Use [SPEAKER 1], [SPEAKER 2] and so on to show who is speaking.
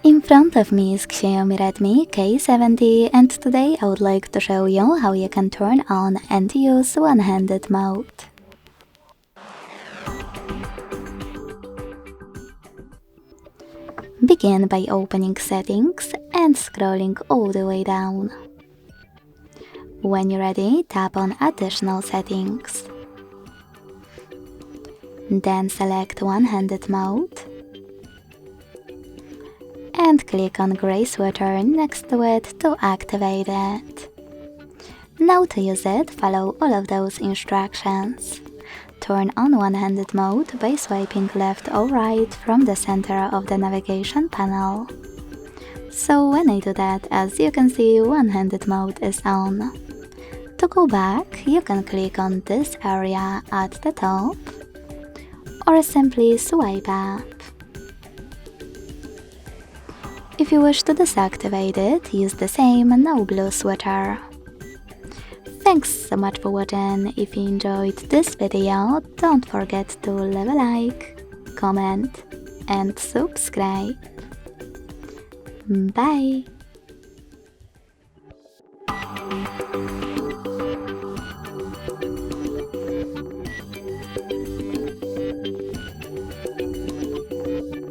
[SPEAKER 1] In front of me is Xiaomi Redmi K70 and today I would like to show you how you can turn on and use one-handed mode. Begin by opening Settings and scrolling all the way down. When you're ready, tap on Additional Settings. Then select One-handed Mode and click on grey sweater next to it to activate it. Now to use it, follow all of those instructions. Turn on one-handed mode by swiping left or right from the center of the navigation panel. So when I do that, as you can see, one-handed mode is on. To go back, you can click on this area at the top or simply swipe up. If you wish to deactivate it, use the same no blue sweater. Thanks so much for watching. If you enjoyed this video, don't forget to leave a like, comment and subscribe. Bye!